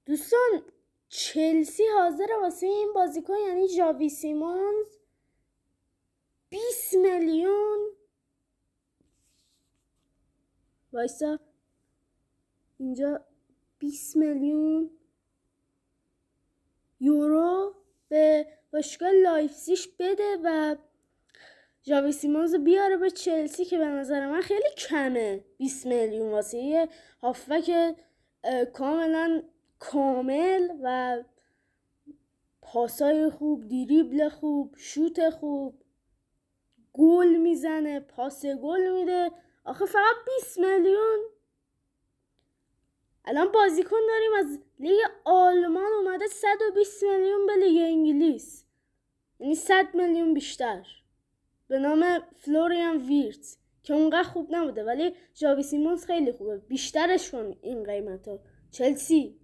دوستان چلسی حاضر واسه این بازیکن یعنی ژاوی سیمونز 20 میلیون وایسا اینجا 20 میلیون یورو به باشگاه لایپزیگ بده و ژاوی سیمونز بیاره به چلسی که به نظر من خیلی کمه. 20 میلیون واسه یه هافبک کاملا کامل و پاسای خوب، دریبل خوب، شوت خوب، گل میزنه، پاس گل میده. آخه فقط 20 میلیون. الان بازیکن داریم از لیگ آلمان اومده 120 میلیون به لیگ انگلیس، یعنی 100 میلیون بیشتر، به نام فلوریان ویرتز که اونقدر خوب نبوده، ولی ژاوی سیمونز خیلی خوبه. بیشترش کن این قیمتا چلسی.